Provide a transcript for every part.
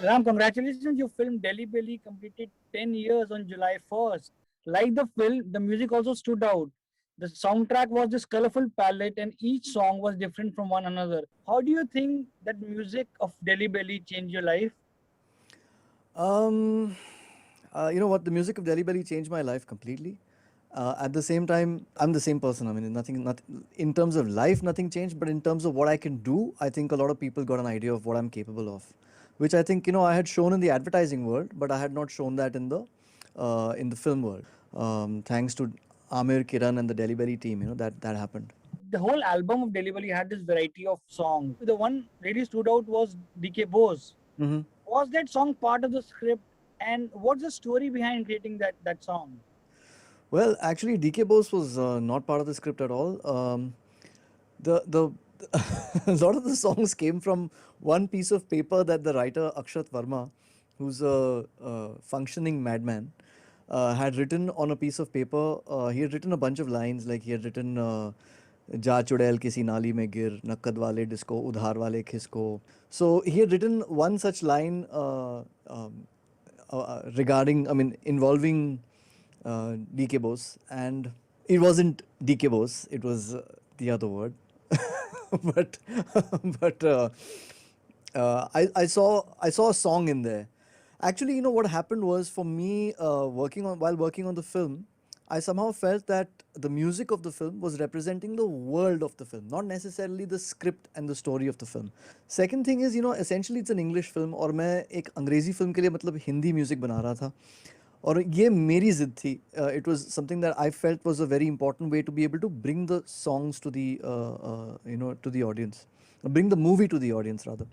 Ram, congratulations! Your film Delhi Belly completed 10 years on July 1st. Like the film, the music also stood out. The soundtrack was this colorful palette, and each song was different from one another. How do you think that music of Delhi Belly changed your life? Um, you know what? The music of Delhi Belly changed my life completely. At the same time, I'm the same person. I mean, nothing in terms of life, nothing changed. But in terms of what I can do, I think a lot of people got an idea of what I'm capable of, which I think I had shown in the advertising world, but I had not shown that in the film world. Thanks to Amir, Kiran, and the Delhi Belly team, that happened. The whole album of Delhi Belly had this variety of songs. The one really stood out was DK Bose. Hmm. Was that song part of the script? And what's the story behind creating that song? Well, actually, DK Bose was not part of the script at all. The a lot of the songs came from one piece of paper that the writer Akshat Verma, who's a functioning madman, had written on a piece of paper. He had written a bunch of lines, like he had written जा चुड़ैल किसी नाली में गिर नक्कद वाले disco उधार वाले खिसको. So he had written one such line regarding, I mean, involving DK Bose, and it wasn't DK Bose, it was the other word. but but I saw a song in there. Actually, what happened was, for me, working on the film, I somehow felt that the music of the film was representing the world of the film, not necessarily the script and the story of the film. Second thing is, essentially it's an English film, और मैं एक अंग्रेजी film के लिए मतलब Hindi music बना रहा था, और ये मेरी जिद थी. It was something that I felt was a very important way to be able to bring the songs to the to the audience, bring the movie to the audience rather.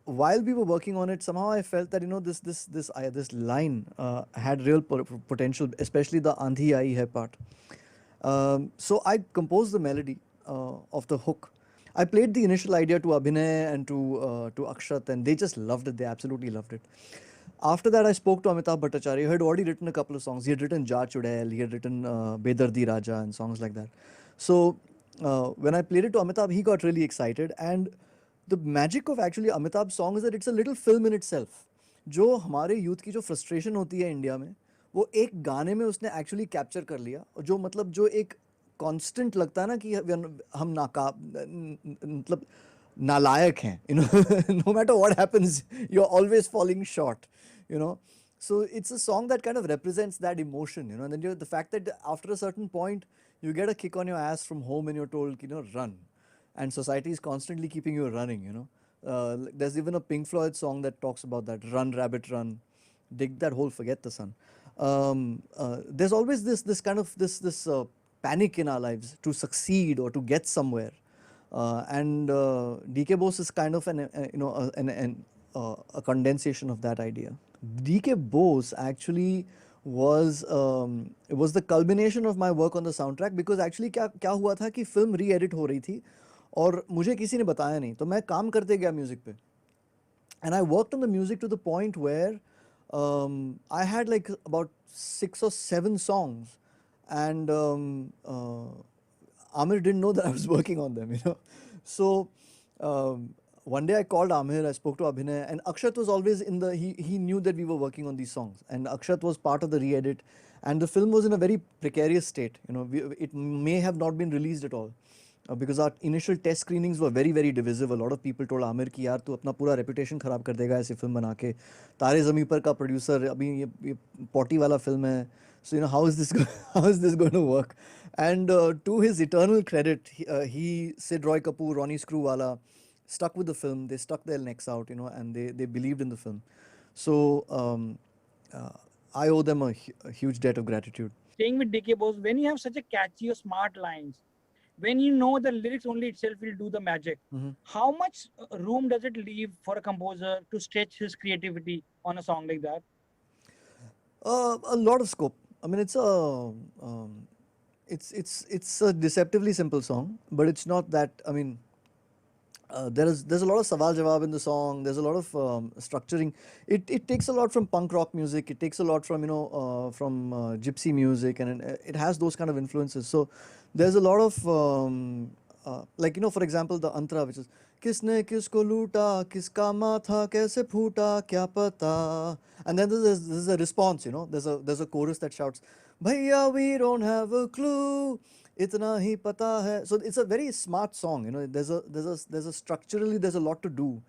While we were working on it, somehow I felt that this line had real potential, especially the Andhi Aayi Hai part. So I composed the melody of the hook. I played the initial idea to Abhinay and to Akshat, and they just loved it. They absolutely loved it. After that, I spoke to Amitabh Bhattacharya, who had already written a couple of songs. He had written Ja Chudail, he had written Bedardi Raja, and songs like that. So when I played it to Amitabh, he got really excited. And the magic of actually Amitabh's song is that it's a little film in itself. जो हमारे youth की जो frustration होती है India में, वो एक गाने में उसने एक्चुअली कैप्चर कर लिया. और जो मतलब जो एक कांस्टेंट लगता है ना कि हम मतलब नालायक हैं, no matter what happens, you're always falling short, you know. So it's a song that kind of represents that emotion, and then the fact that after a certain point you get a kick on your ass from home and you're told, run, and society is constantly keeping you running. There's even a Pink Floyd song that talks about that: run rabbit run, dig that hole, forget the sun. There's always this kind of this panic in our lives to succeed or to get somewhere, and DK Bose is kind of a condensation of that idea. DK Bose actually was the culmination of my work on the soundtrack, because actually क्या क्या हुआ था कि film री-एडिट हो रही थी और मुझे किसी ने बताया नहीं, तो मैं काम करते गया म्यूजिक पे. And I worked on the music to the point where I had like about 6 or 7 songs, and Amir didn't know that I was working on them. So one day I called Amir, I spoke to Abhinay, and Akshat was always he knew that we were working on these songs, and Akshat was part of the re-edit, and the film was in a very precarious state. It may have not been released at all. Because our initial test screenings were very very divisive. A lot of people told Amir कि यार तू अपना पूरा reputation खराब कर देगा ऐसी film बना के. तारे ज़मीं पर का producer अभी ये पॉटी वाला फिल्म है. So how is this how is this going to work? And to his eternal credit, he Sid Roy Kapoor, Ronnie Screwwala, stuck with the film. They stuck their necks out, and they believed in the film. So uh, I owe them a huge debt of gratitude. Staying with DK Bose, when you have such a catchy or smart lines, when you know the lyrics only itself will do the magic, how much room does it leave for a composer to stretch his creativity on a song like that? A lot of scope. I mean, it's a deceptively simple song, but it's not that. I mean, there's a lot of sawal jawab in the song. There's a lot of structuring. It takes a lot from punk rock music. It takes a lot from from gypsy music, and it has those kind of influences. So there's a lot of like for example, the antra, which is किसने किसको लूटा, किसका माथा कैसे फूटा, क्या पता. And then there's a response, you know. There's a chorus that shouts, "Bhaiya, we don't have a clue. Itna hi pata hai." So it's a very smart song, you know. There's a structurally there's a lot to do,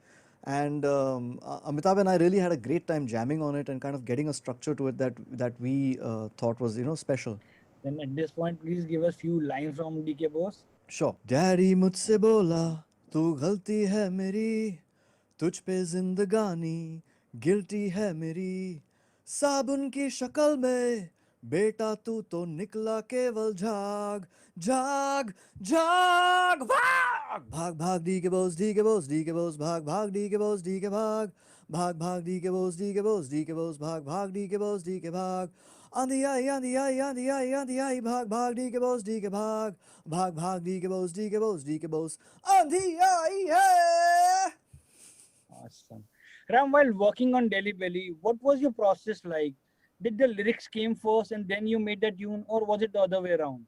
and Amitabh and I really had a great time jamming on it and kind of getting a structure to it that we thought was, you know, special. Then at this point, please give us few lines from DK Boss. Sure. Daddy मुझसे बोला, तू गलती है मेरी, तुझ पे जिंदगानी guilty है मेरी, साबुन की शक्ल में बेटा तू तो निकला केवल झाग, झाग, झाग, भाग भाग भाग डी के बोस, डी के बोस, डी के बोस, भाग भाग डी के बोस, डी के भाग, भाग भाग डी के बोस, डी के बोस, डी के बोस, भाग भाग डी के बोस, डी के भाग, आंधी आई, आंधी आई, आंधी आई, आंधी आई, भाग भाग डी के बोस, डी के भाग, भाग भाग डी के बोस, डी के बोस, डी के बोस, आंधी आई है. Awesome. Ram, while working on Delhi Belly, what was your process like? Did the lyrics came first and then you made the tune, or was it the other way around?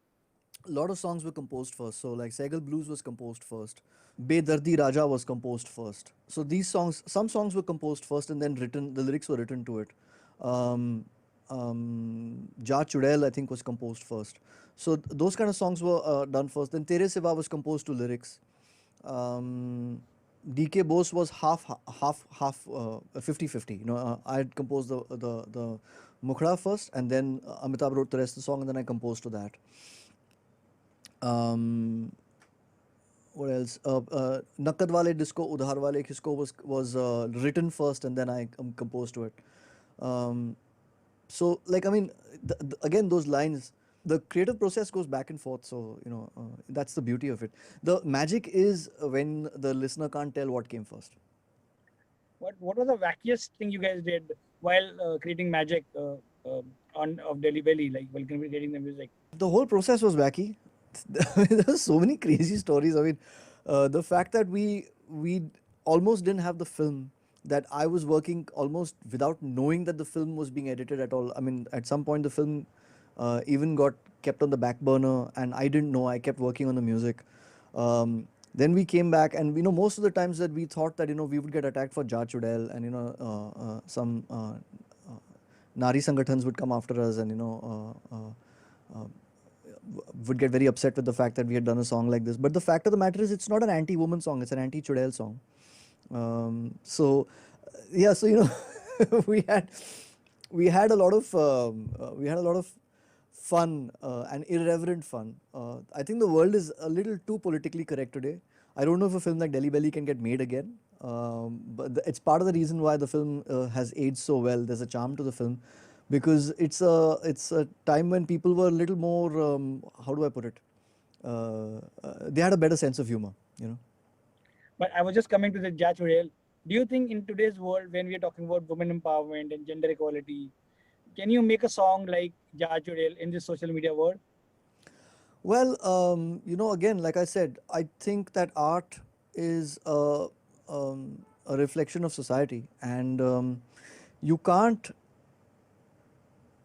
A lot of songs were composed first. So like Segal Blues was composed first. Bedardi Raja was composed first. So these songs, some songs were composed first and then written. The lyrics were written to it. Ja Chudel I think was composed first. So those kind of songs were done first. Then Tere Siva was composed to lyrics. DK Bose was half 50-50. You know, I had composed the Mukhra first, and then Amitabh wrote the rest of the song, and then I composed to that. What else? Nakkad Wale Disco, Udhar Wale Kisko was written first, and then I composed to it. So, like, I mean, again, those lines, the creative process goes back and forth. So, you know, that's the beauty of it. The magic is when the listener can't tell what came first. What was the wackiest thing you guys did while creating magic on of Delhi Belly, like while creating the music? The whole process was wacky. There's so many crazy stories. I mean, the fact that we almost didn't have the film, that I was working almost without knowing that the film was being edited at all. I mean, at some point the film even got kept on the back burner, and I didn't know. I kept working on the music. Then we came back, and you know, most of the times that we thought that, you know, we would get attacked for Ja Chudel, and you know, some Nari Sangatans would come after us, and you know, would get very upset with the fact that we had done a song like this. But the fact of the matter is, it's not an anti-woman song; it's an anti-Chudel song. So, yeah, so you know, we had a lot of fun and irreverent fun. I think the world is a little too politically correct today. I don't know if a film like Delhi Belly can get made again, but it's part of the reason why the film has aged so well. There's a charm to the film because it's a time when people were a little more, how do I put it? They had a better sense of humor, you know. But I was just coming to the Ja Chudel. Do you think in today's world, when we are talking about women empowerment and gender equality, can you make a song like Ja Chudel in this social media world? Well, you know, again, like I said, I think that art is a reflection of society, and you can't.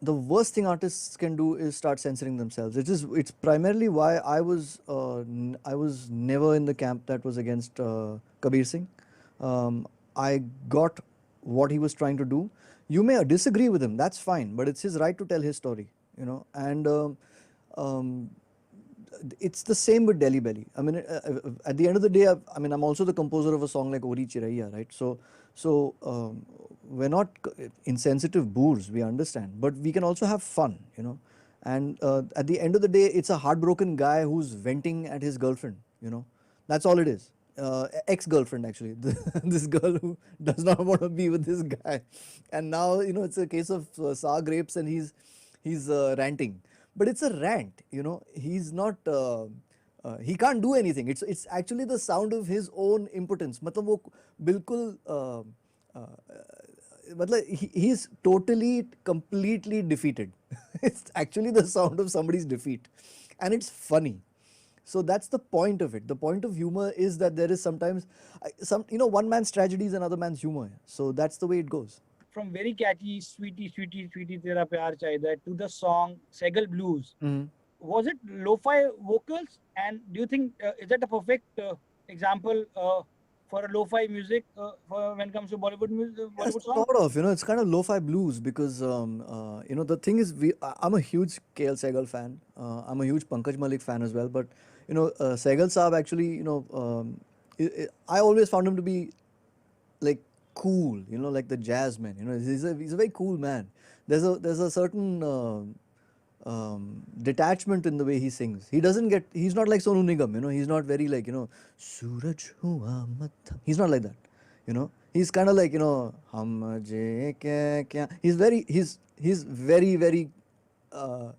The worst thing artists can do is start censoring themselves. It's primarily why I was never in the camp that was against Kabir Singh. I got what he was trying to do. You may disagree with him, that's fine, but it's his right to tell his story, you know. And it's the same with Delhi Belly. I mean, at the end of the day, I mean, I'm also the composer of a song like Ori Chiraiya, right? So we're not insensitive boors, we understand, but we can also have fun, you know. And at the end of the day, it's a heartbroken guy who's venting at his girlfriend, you know. That's all it is. Ex-girlfriend actually, this girl who does not want to be with this guy, and now, you know, it's a case of sour grapes, and he's ranting, but it's a rant, you know. He's not he can't do anything. It's actually the sound of his own impotence. मतलब वो बिल्कुल मतलब he's totally completely defeated. It's actually the sound of somebody's defeat, and it's funny. So that's the point of it. The point of humor is that there is sometimes some, you know, one man's tragedy is another man's humor. So that's the way it goes. From very catchy Sweetie Sweetie Sweetie Tera Pyar Chahiye to the song Segal Blues, was it lo-fi vocals? And do you think is that a perfect example for a lo-fi music for when it comes to Bollywood music, Yeah, Bollywood song? sort of. It's kind of lo-fi blues because the thing is, I'm a huge KL Sehgal fan. I'm a huge Pankaj Malik fan as well. But Sehgal Saab actually, I always found him to be like cool. Like the jazz man. He's a very cool man. There's a certain detachment in the way he sings. He's not like Sonu Nigam. He's not very like Suraj hua matha. He's not like that. He's kind of like hum je kya kya. He's very very uh,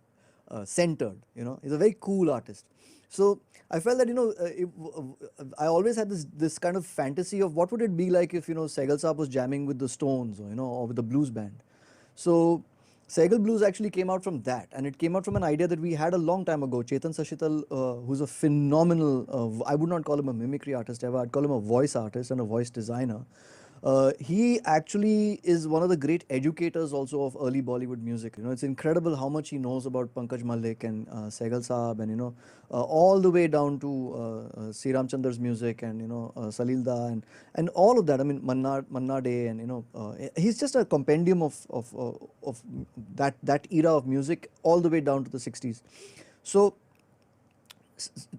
centered. He's a very cool artist. So I felt that I always had this kind of fantasy of what would it be like if Segal Saab was jamming with the Stones or with the blues band. So Segal Blues actually came out from that, and it came out from an idea that we had a long time ago. Chetan Sashital, who's a phenomenal, I would not call him a mimicry artist ever, I'd call him a voice artist and a voice designer. He actually is one of the great educators also of early Bollywood music. It's incredible how much he knows about Pankaj Malik and Segal Saab and all the way down to Sri Ramchandra's music and Salil Da and all of that. I mean Manna Day and he's just a compendium of that era of music all the way down to the 60s. So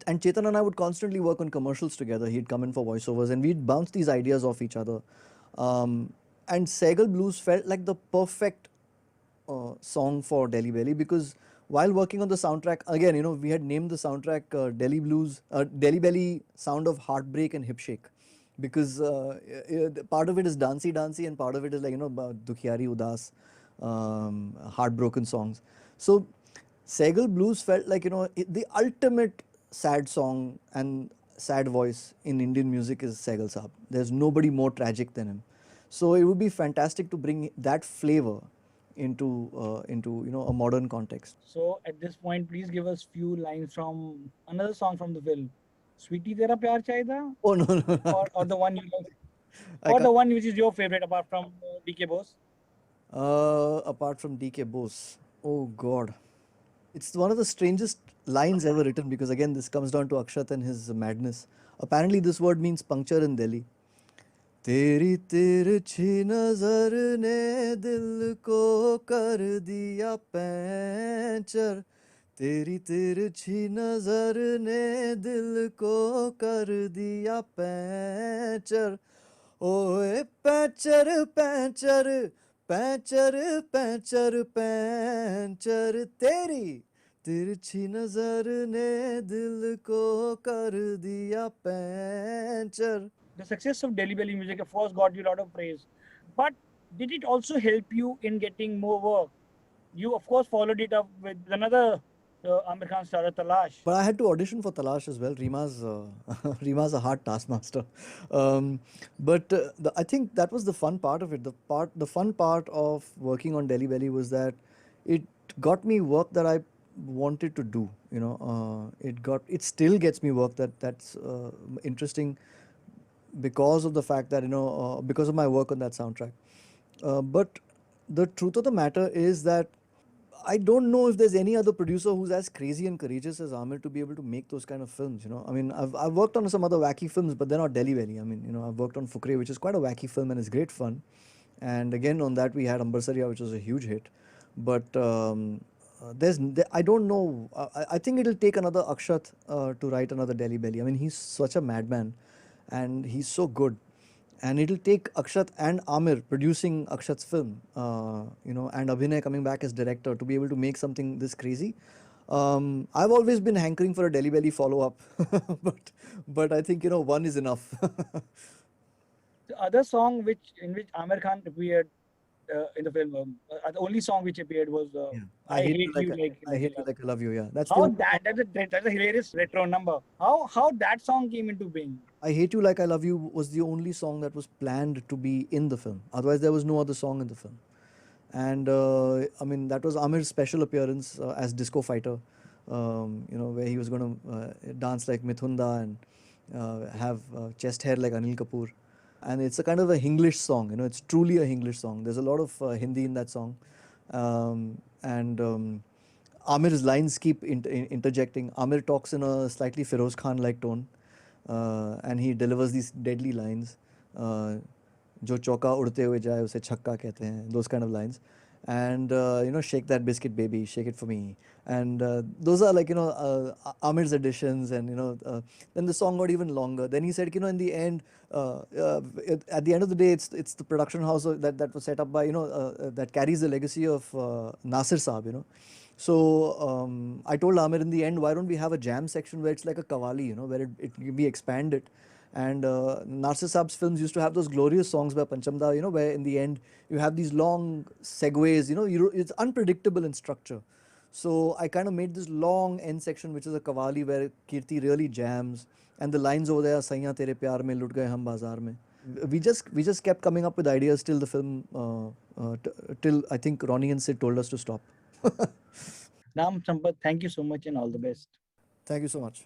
and Chetan and I would constantly work on commercials together. He'd come in for voiceovers and we'd bounce these ideas off each other. And Segal Blues felt like the perfect song for Delhi Belly because while working on the soundtrack, again, we had named the soundtrack Delhi Belly Sound of Heartbreak and Hip Shake because part of it is dancey dancey and part of it is like, Dukhiari Udas, heartbroken songs. So Segal Blues felt like, the ultimate sad song and sad voice in Indian music is Segal Saab. There's nobody more tragic than him. So it would be fantastic to bring that flavor into a modern context. So at this point, please give us few lines from another song from the film, "Sweetie Tera Pyar Chahiye Tha," Oh no, no, no, or the one you like, I or can't. the one which is your favorite apart from DK Bose. Apart from DK Bose, oh God, it's one of the strangest lines ever written because again this comes down to Akshat and his madness. Apparently, this word means puncture in Delhi. तेरी तिरछी नजर ने दिल को कर दिया puncture तेरी तिरछी नजर ने दिल को कर दिया पैंचर ओए puncture puncture puncture puncture puncture तेरी तिरछी नजर ने दिल को कर दिया puncture. The success of Delhi Belly music, of course, got you a lot of praise, but did it also help you in getting more work? You, of course, followed it up with another Amir Khan star, Talash. But I had to audition for Talash as well. Rima's Rima's a hard taskmaster. I think that was the fun part of it. The fun part of working on Delhi Belly was that it got me work that I wanted to do. It still gets me work that's interesting because of the fact that because of my work on that soundtrack. But the truth of the matter is that I don't know if there's any other producer who's as crazy and courageous as Amir to be able to make those kind of films. I mean, I've worked on some other wacky films, but they're not Delhi Belly. I mean, I've worked on Fukre, which is quite a wacky film and it's great fun. And again, on that we had Ambarsariya, which was a huge hit. But I don't know. I think it'll take another Akshat to write another Delhi Belly. I mean, he's such a madman, and he's so good. And it'll take Akshat and Amir producing Akshat's film, and Abhinay coming back as director to be able to make something this crazy. I've always been hankering for a Delhi Belly follow-up, but I think one is enough. The other song in which Amir Khan appeared in the film, the only song which appeared was Yeah. "I Hate You Like I hate I you Love." like I love you. Yeah, that's the How only that's a hilarious retro number. How that song came into being? I Hate You Like I Love You was the only song that was planned to be in the film. Otherwise, there was no other song in the film. And I mean, that was Amir's special appearance as Disco Fighter, where he was going to dance like Mithunda and have chest hair like Anil Kapoor. And it's a kind of a Hinglish song, it's truly a Hinglish song. There's a lot of Hindi in that song. And Amir's lines keep interjecting. Amir talks in a slightly Feroz Khan like tone. and he delivers these deadly lines. जो चौका उड़ते हुए जाए उसे छक्का कहते हैं, those kind of lines. And shake that biscuit baby, shake it for me. And those are like, Amir's additions. And then the song got even longer. Then he said, in the end, at the end of the day, it's the production house that was set up by, that carries the legacy of Nasir Saab, So I told Amir, in the end, why don't we have a jam section where it's like a kawali, where it can be expanded. And Nasir Saab's films used to have those glorious songs by Panchamda, where in the end you have these long segues, it's unpredictable in structure. So I kind of made this long end section, which is a kawali where Kirti really jams, and the lines over there, Saiya tere pyar mein lut gaye hum bazaar mein. We just kept coming up with ideas till the film, till I think Ronnie and Sid told us to stop. Ram Sampath, thank you so much and all the best. Thank you so much.